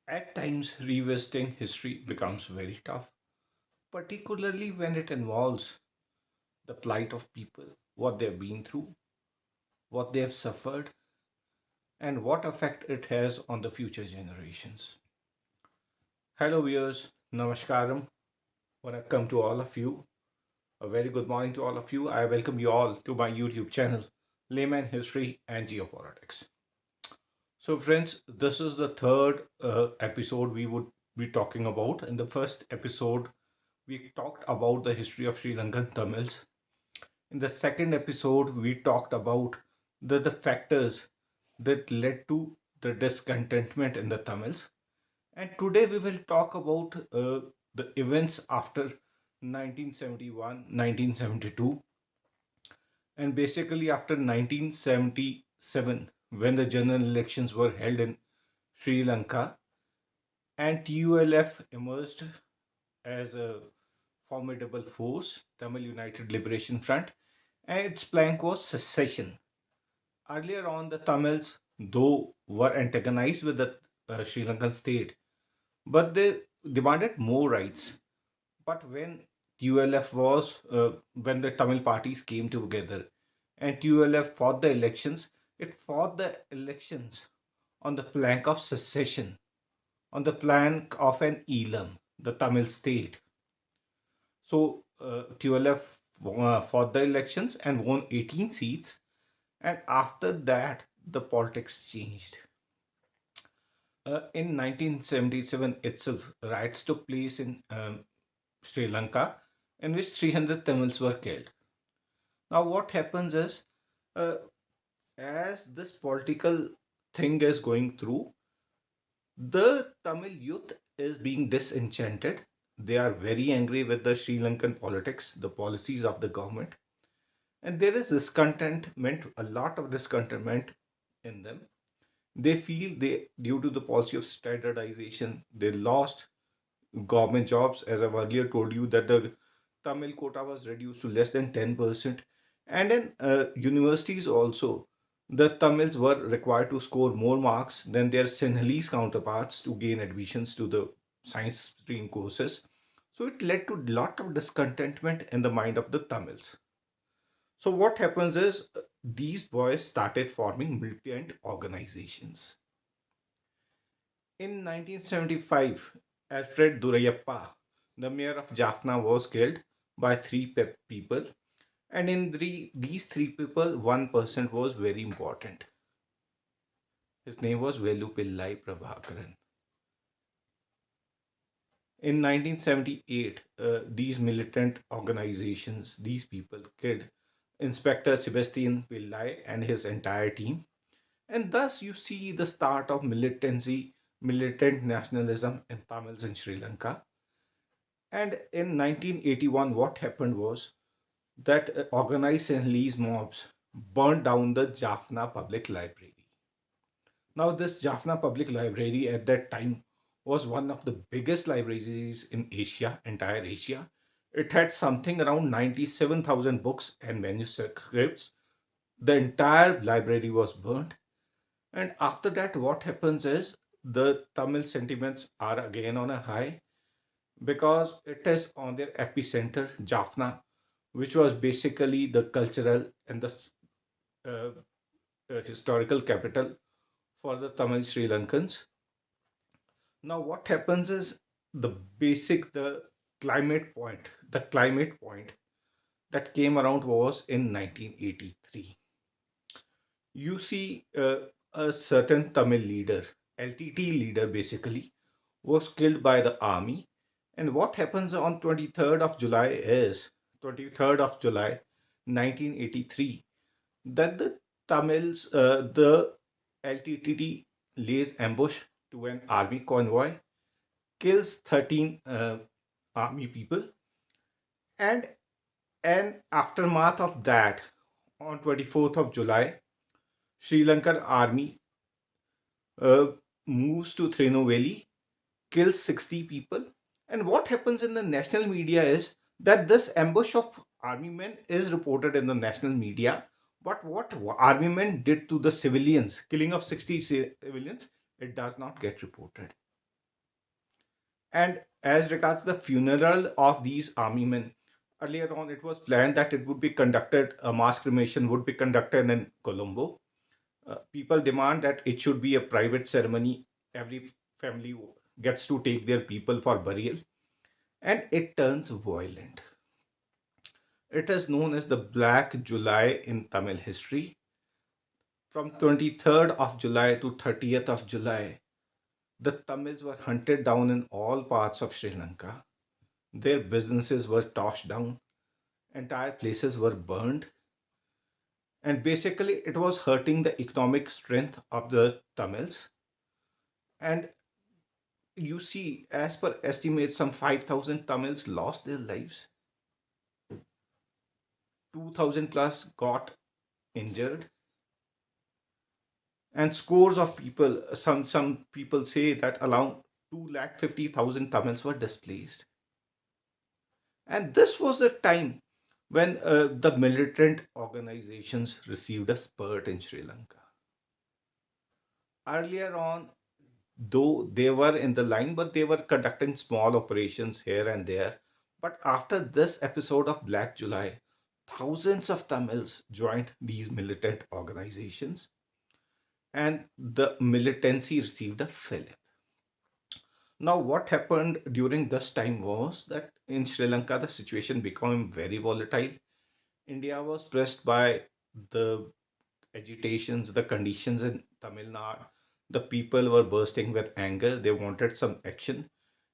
At times, revisiting history becomes very tough, particularly when it involves the plight of people, what they've been through, what they have suffered, and what effect it has on the future generations. Hello, viewers. Namaskaram. Welcome to all of you. A very good morning to all of you. I welcome you all to my YouTube channel, Layman History and Geopolitics. So, friends, this is the third episode we would be talking about. In the first episode, we talked about the history of Sri Lankan Tamils. In the second episode, we talked about the factors that led to the discontentment in the Tamils. And today we will talk about the events after 1971, 1972, and basically after 1977, when the general elections were held in Sri Lanka, and TULF emerged as a formidable force, Tamil United Liberation Front, and its plank was secession. Earlier on, the Tamils, though, were antagonized with the Sri Lankan state, but they demanded more rights. But when when the Tamil parties came together and TULF fought the elections, it fought the elections on the plank of secession, on the plank of an elam, the Tamil state. So TULF fought the elections and won 18 seats, and after that, the politics changed. In 1977 itself, riots took place in Sri Lanka in which 300 Tamils were killed. Now, what happens is, uh, as this political thing is going through, the Tamil youth is being disenchanted. They are very angry with the Sri Lankan politics, the policies of the government, and there is discontentment, a lot of discontentment in them. They feel they, due to the policy of standardization, they lost government jobs. As I've earlier told you, that the Tamil quota was reduced to less than 10%. And in universities also, the Tamils were required to score more marks than their Sinhalese counterparts to gain admissions to the science stream courses. So it led to a lot of discontentment in the mind of the Tamils. So what happens is these boys started forming militant organizations. In 1975, Alfred Durayappa, the mayor of Jaffna, was killed by three people. And in these three people, one person was very important. His name was Velupillai Prabhakaran. In 1978, these militant organizations, these people killed Inspector Sebastian Pillai and his entire team. And thus you see the start of militancy, militant nationalism in Tamils in Sri Lanka. And in 1981, what happened was that organized Sinhalese mobs burned down the Jaffna Public Library. Now, this Jaffna Public Library at that time was one of the biggest libraries in Asia, entire Asia. It had something around 97,000 books and manuscripts. The entire library was burnt. And after that, what happens is the Tamil sentiments are again on a high because it is on their epicenter, Jaffna, which was basically the cultural and the uh, historical capital for the Tamil Sri Lankans. Now, what happens is the climate point that came around was in 1983. You see, a certain Tamil leader, LTT leader basically, was killed by the army. And what happens on 23rd of July is 23rd of July 1983 that the LTTT lays ambush to an army convoy, kills 13 army people, and an aftermath of that, on 24th of July, Sri Lankan army uh, moves to Trinovelli, kills 60 people. And what happens in the national media is that this ambush of army men is reported in the national media. But what army men did to the civilians, killing of 60 civilians, it does not get reported. And as regards the funeral of these army men, earlier on it was planned that it would be conducted, a mass cremation would be conducted in Colombo. People demand that it should be a private ceremony. Every family gets to take their people for burial, and it turns violent. It is known as the Black July in Tamil history. From 23rd of July to 30th of July, the Tamils were hunted down in all parts of Sri Lanka. Their businesses were tossed down, entire places were burned, and basically it was hurting the economic strength of the Tamils. And you see, as per estimates, some 5,000 Tamils lost their lives, 2,000 plus got injured, and scores of people, some people say that around 250,000 Tamils were displaced. And this was the time when the militant organizations received a spurt in Sri Lanka. Earlier on, though they were in the line, but they were conducting small operations here and there. But after this episode of Black July, thousands of Tamils joined these militant organizations, and the militancy received a fillip. Now, what happened during this time was that in Sri Lanka, the situation became very volatile. India was pressed by the agitations, the conditions in Tamil Nadu. The people were bursting with anger. They wanted some action,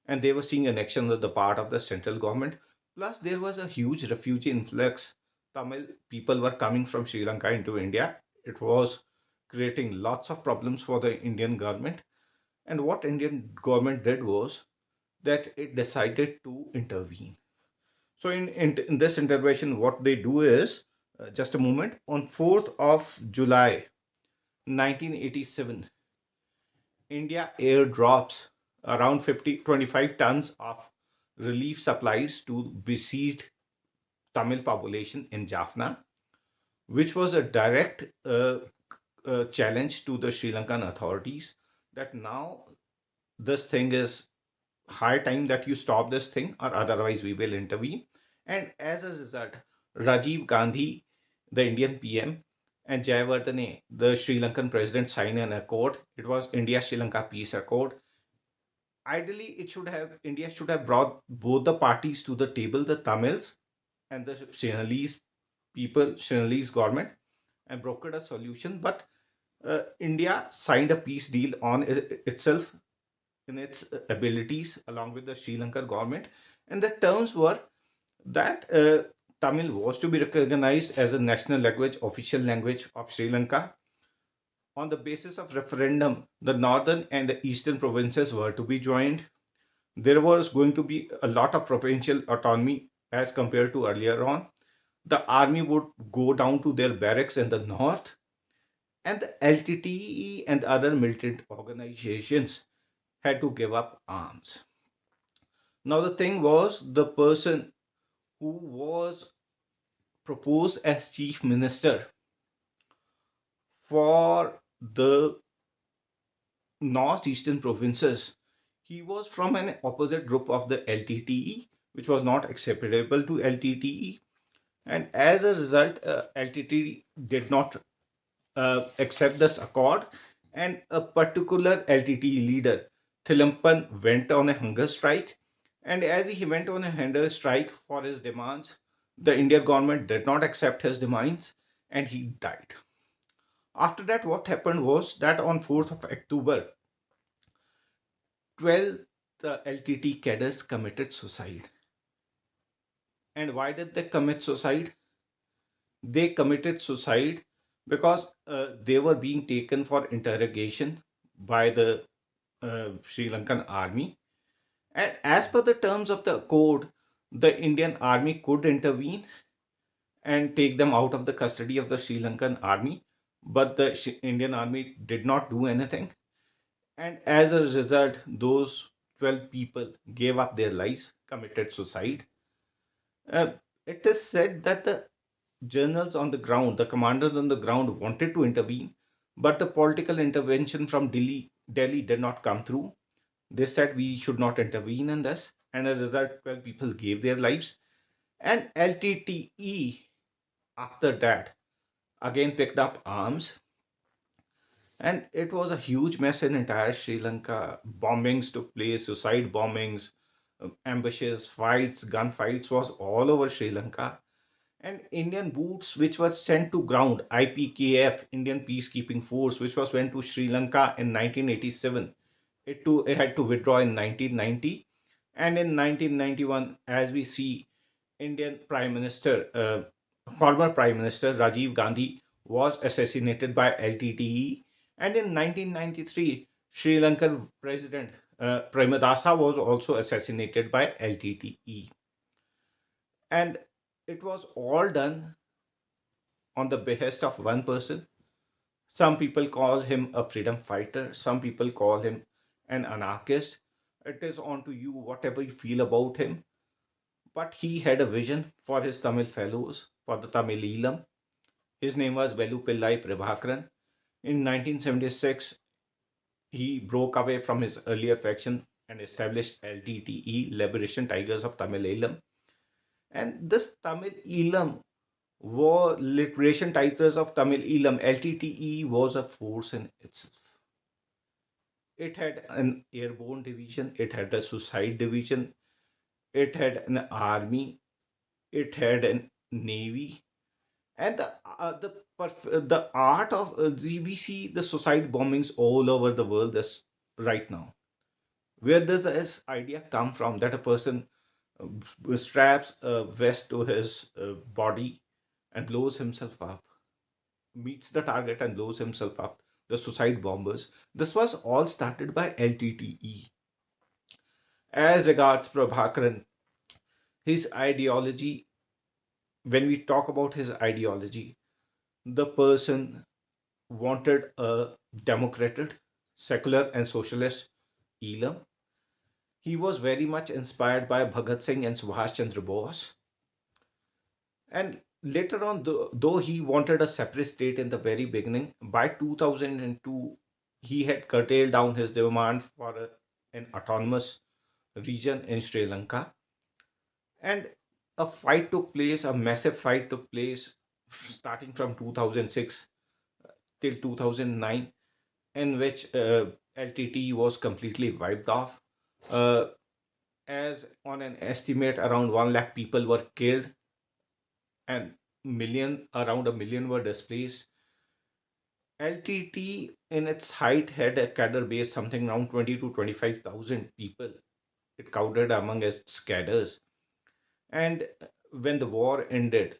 and they were seeing an action on the part of the central government. Plus, there was a huge refugee influx. Tamil people were coming from Sri Lanka into India. It was creating lots of problems for the Indian government. And what Indian government did was that it decided to intervene. So in this intervention, what they do is, just a moment, on 4th of July 1987, India airdrops around 25 tons of relief supplies to besieged Tamil population in Jaffna, which was a direct challenge to the Sri Lankan authorities that now this thing is high time that you stop this thing or otherwise we will intervene. And as a result, Rajiv Gandhi, the Indian PM, and Jayawardene, the Sri Lankan president, signed an accord. It was India Sri Lanka Peace Accord. Ideally, it should have India should have brought both the parties to the table, the Tamils and the Sinhalese people, Sinhalese government, and brokered a solution. But India signed a peace deal on itself in its abilities along with the Sri Lankan government. And the terms were that Tamil was to be recognized as a national language, official language of Sri Lanka. On the basis of referendum, the northern and the eastern provinces were to be joined. There was going to be a lot of provincial autonomy as compared to earlier on. The army would go down to their barracks in the north, and the LTTE and other militant organizations had to give up arms. Now, the thing was, the person who was proposed as chief minister for the northeastern provinces, he was from an opposite group of the LTTE, which was not acceptable to LTTE. And as a result, LTTE did not accept this accord, and a particular LTTE leader, Thilampan, went on a hunger strike. And as he went on a hunger strike for his demands, the Indian government did not accept his demands, and he died. After that, what happened was that on 4th of October, 12 the LTT cadres committed suicide. And why did they commit suicide? They committed suicide because they were being taken for interrogation by the Sri Lankan army. And as per the terms of the code, the Indian army could intervene and take them out of the custody of the Sri Lankan army, but the Indian army did not do anything. And as a result, those 12 people gave up their lives, committed suicide. Uh, it is said that the generals on the ground, the commanders on the ground wanted to intervene, but the political intervention from Delhi did not come through. They said we should not intervene in this, and as a result, 12 people gave their lives. And LTTE, after that, again picked up arms, and it was a huge mess in entire Sri Lanka. Bombings took place, suicide bombings, ambushes, fights, gunfights was all over Sri Lanka. And Indian boots, which were sent to ground, IPKF, Indian Peacekeeping Force, which was went to Sri Lanka in 1987. It had to withdraw in 1990, and in 1991, as we see, Indian Prime Minister, former Prime Minister Rajiv Gandhi was assassinated by LTTE, and in 1993, Sri Lankan President Premadasa was also assassinated by LTTE, and it was all done on the behest of one person. Some people call him a freedom fighter, some people call him an anarchist. It is on to you whatever you feel about him. But he had a vision for his Tamil fellows, for the Tamil Elam. His name was Velu Pillai Prabhakaran. In 1976, he broke away from his earlier faction and established LTTE, Liberation Tigers of Tamil Elam. And this Tamil Elam war Liberation Tigers of Tamil Elam, LTTE, was a force in itself. It had an airborne division, it had a suicide division, it had an army, it had a navy, and the art of we see the suicide bombings all over the world this right now. Where does this idea come from that a person straps a vest to his body and blows himself up, meets the target and blows himself up? The suicide bombers. This was all started by LTTE. As regards Prabhakaran, his ideology, when we talk about his ideology, the person wanted a democratic, secular, and socialist Elam. He was very much inspired by Bhagat Singh and Subhash Chandra Bose. And later on, though he wanted a separate state in the very beginning, by 2002, he had curtailed down his demand for an autonomous region in Sri Lanka. And a fight took place, a massive fight took place starting from 2006 till 2009, in which LTT was completely wiped off. Uh, as on an estimate, around 1 lakh people were killed and around a million were displaced. LTT in its height had a cadre base something around 20 to 25,000 people. It counted among its cadres. And when the war ended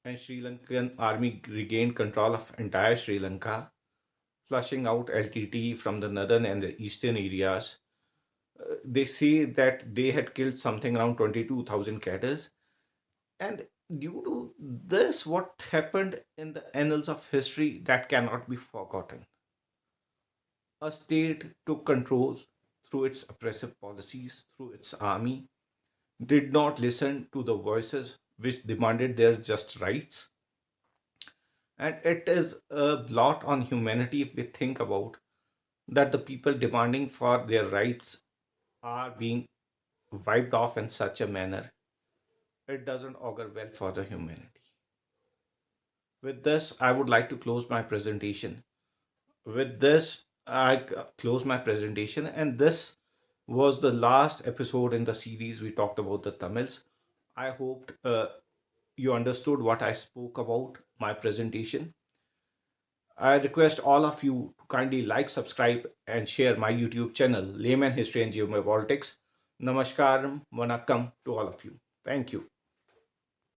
and Sri Lankan army regained control of entire Sri Lanka, flushing out LTT from the northern and the eastern areas, they say that they had killed something around 22,000 cadres. And due to this, what happened in the annals of history that cannot be forgotten? A state took control through its oppressive policies, through its army, did not listen to the voices which demanded their just rights. And it is a blot on humanity if we think about that the people demanding for their rights are being wiped off in such a manner. It doesn't augur well for the humanity. With this, I would like to close my presentation. With this, close my presentation, and this was the last episode in the series we talked about the Tamils. I hoped you understood what I spoke about my presentation. I request all of you to kindly like, subscribe, and share my YouTube channel, Layman History and Geopolitics. Namaskaram, Vanakkam to all of you. Thank you.